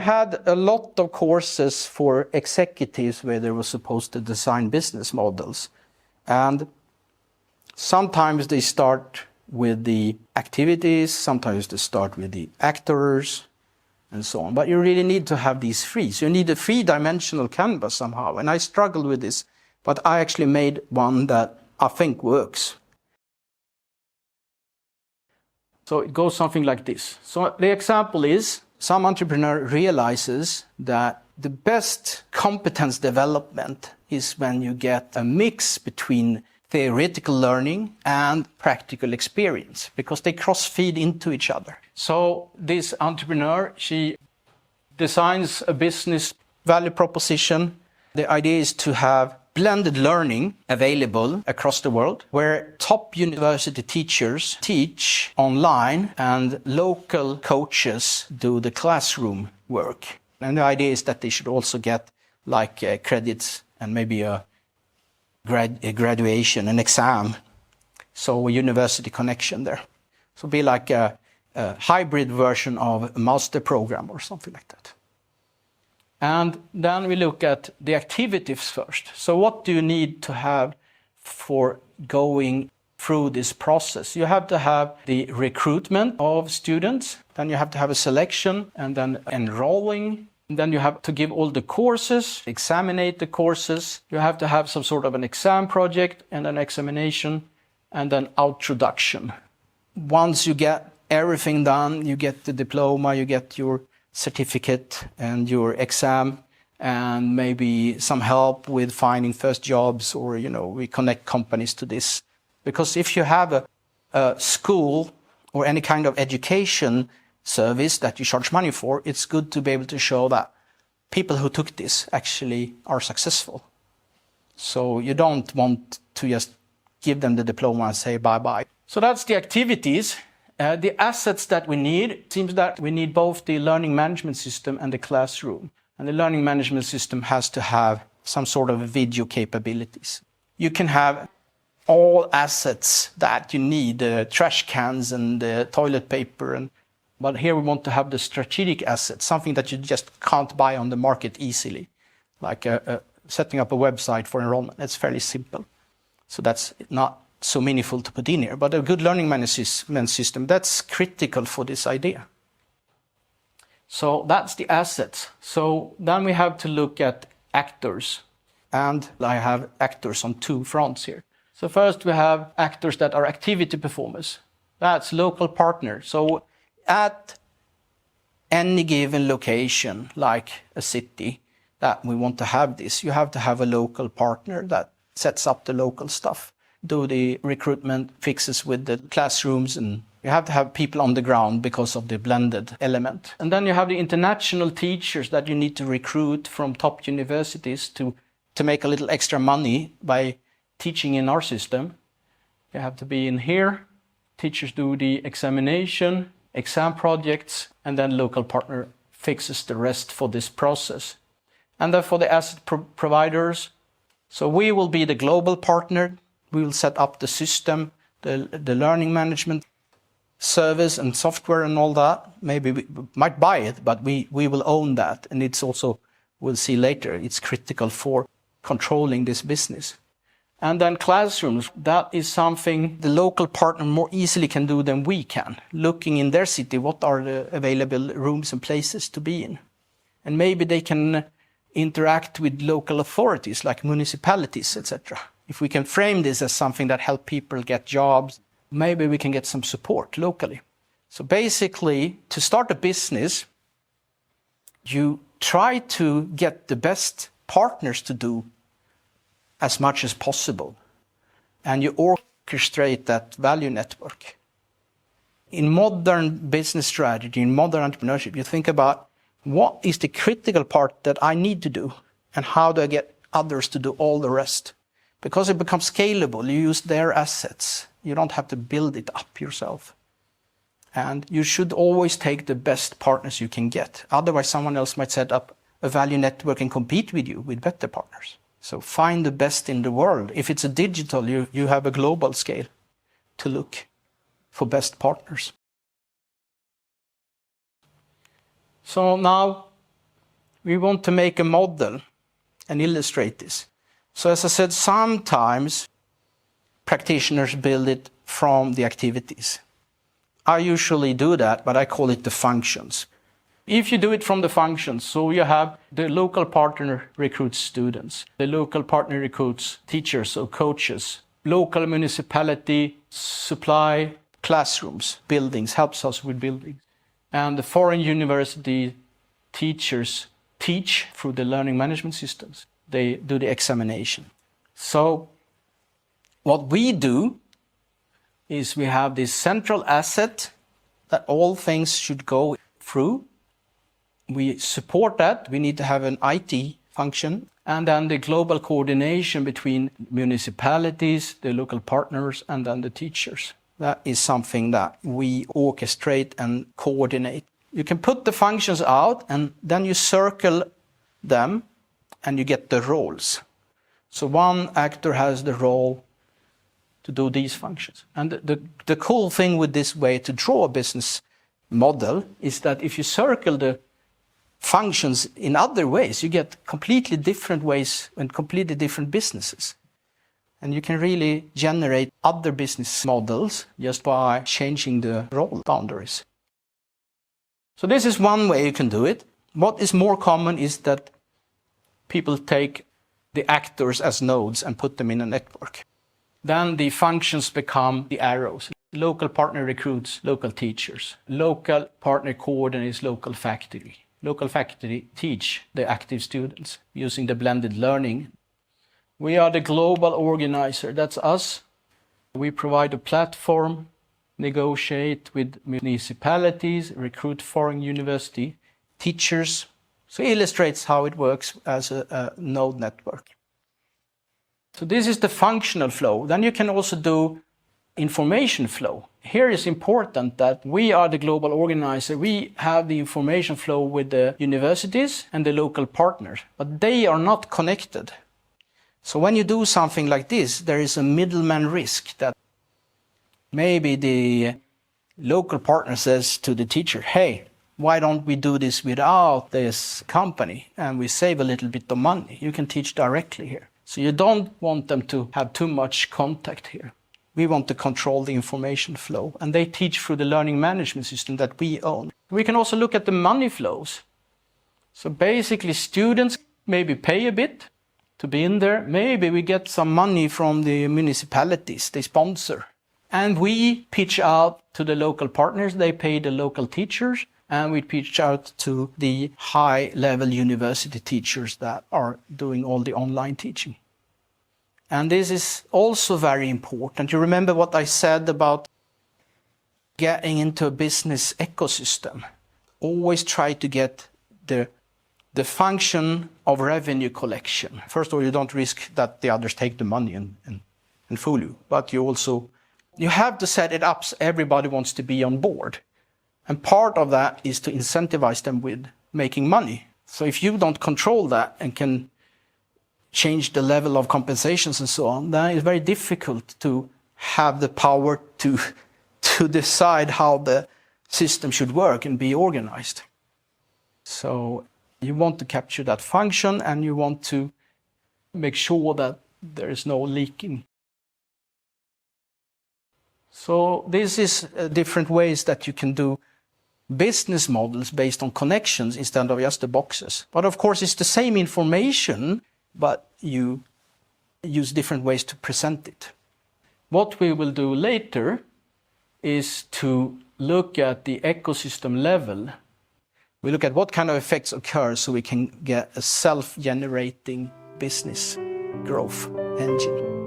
had a lot of courses for executives where they were supposed to design business models. And sometimes they start with the activities, sometimes they start with the actors, and so on. But you really need to have these three. So you need a three-dimensional canvas somehow. And I struggled with this, but I actually made one that I think works. So it goes something like this. So the example is, some entrepreneur realizes that the best competence development is when you get a mix between theoretical learning and practical experience, because they cross-feed into each other. So this entrepreneur, she designs a business value proposition. The idea is to have blended learning available across the world, where top university teachers teach online and local coaches do the classroom work. And the idea is that they should also get like credits and maybe a graduation, an exam, so a university connection there. So be like a hybrid version of a master program or something like that. And then we look at the activities first. So what do you need to have for going through this process? You have to have the recruitment of students, then you have to have a selection, and then enrolling. And then you have to give all the courses, examinate the courses. You have to have some sort of an exam project and an examination, and then introduction. Once you get everything done, you get the diploma, you get your certificate and your exam, and maybe some help with finding first jobs, or, we connect companies to this. Because if you have a school or any kind of education service that you charge money for, it's good to be able to show that people who took this actually are successful. So you don't want to just give them the diploma and say bye-bye. So that's the activities. The assets that we need, it seems that we need both the learning management system and the classroom. And the learning management system has to have some sort of video capabilities. You can have all assets that you need, trash cans and toilet paper, but here we want to have the strategic assets, something that you just can't buy on the market easily, like setting up a website for enrollment. It's fairly simple. So that's not so meaningful to put in here, but a good learning management system, that's critical for this idea. So that's the assets. So then we have to look at actors. And I have actors on two fronts here. So first we have actors that are activity performers. That's local partners. So at any given location, like a city, that we want to have this, you have to have a local partner that sets up the local stuff, do the recruitment fixes with the classrooms, and you have to have people on the ground because of the blended element. And then you have the international teachers that you need to recruit from top universities to make a little extra money by teaching in our system. You have to be in here. Teachers do the examination, exam projects, and then local partner fixes the rest for this process. And then for the asset providers, so we will be the global partner. We will set up the system, the learning management service and software and all that. Maybe we might buy it, but we will own that. And it's also, we'll see later, it's critical for controlling this business. And then classrooms, that is something the local partner more easily can do than we can. Looking in their city, what are the available rooms and places to be in? And maybe they can interact with local authorities like municipalities, etc. If we can frame this as something that helps people get jobs, maybe we can get some support locally. So basically, to start a business, you try to get the best partners to do as much as possible. And you orchestrate that value network. In modern business strategy, in modern entrepreneurship, you think about what is the critical part that I need to do and how do I get others to do all the rest? Because it becomes scalable, you use their assets. You don't have to build it up yourself. And you should always take the best partners you can get. Otherwise, someone else might set up a value network and compete with you with better partners. So find the best in the world. If it's a digital, you have a global scale to look for best partners. So now we want to make a model and illustrate this. So as I said, sometimes practitioners build it from the activities. I usually do that, but I call it the functions. If you do it from the functions, so you have the local partner recruits students, the local partner recruits teachers or coaches, local municipality supply classrooms, buildings, helps us with buildings. And the foreign university teachers teach through the learning management systems. They do the examination. So what we do is we have this central asset that all things should go through. We support that. We need to have an IT function. And then the global coordination between municipalities, the local partners, and then the teachers. That is something that we orchestrate and coordinate. You can put the functions out and then you circle them and you get the roles. So one actor has the role to do these functions. And the cool thing with this way to draw a business model is that if you circle the functions in other ways, you get completely different ways and completely different businesses. And you can really generate other business models just by changing the role boundaries. So this is one way you can do it. What is more common is that people take the actors as nodes and put them in a network. Then the functions become the arrows. Local partner recruits local teachers. Local partner coordinates local factory. Local factory teach the active students using the blended learning. We are the global organizer, that's us. We provide a platform, negotiate with municipalities, recruit foreign university teachers. So it illustrates how it works as a node network. So this is the functional flow. Then you can also do information flow. Here is important that we are the global organizer. We have the information flow with the universities and the local partners, but they are not connected. So when you do something like this, there is a middleman risk that maybe the local partner says to the teacher, hey, why don't we do this without this company and we save a little bit of money? You can teach directly here. So you don't want them to have too much contact here. We want to control the information flow, and they teach through the learning management system that we own. We can also look at the money flows. So basically students maybe pay a bit to be in there. Maybe we get some money from the municipalities, they sponsor. And we pitch out to the local partners, they pay the local teachers, and we pitch out to the high-level university teachers that are doing all the online teaching. And this is also very important. You remember what I said about getting into a business ecosystem. Always try to get the function of revenue collection. First of all, you don't risk that the others take the money and fool you. But you have to set it up so everybody wants to be on board. And part of that is to incentivize them with making money. So if you don't control that and can change the level of compensations and so on, then it's very difficult to have the power to decide how the system should work and be organized. So you want to capture that function and you want to make sure that there is no leaking. So this is different ways that you can do business models based on connections instead of just the boxes. But of course it's the same information, but you use different ways to present it. What we will do later is to look at the ecosystem level. We look at what kind of effects occur so we can get a self-generating business growth engine.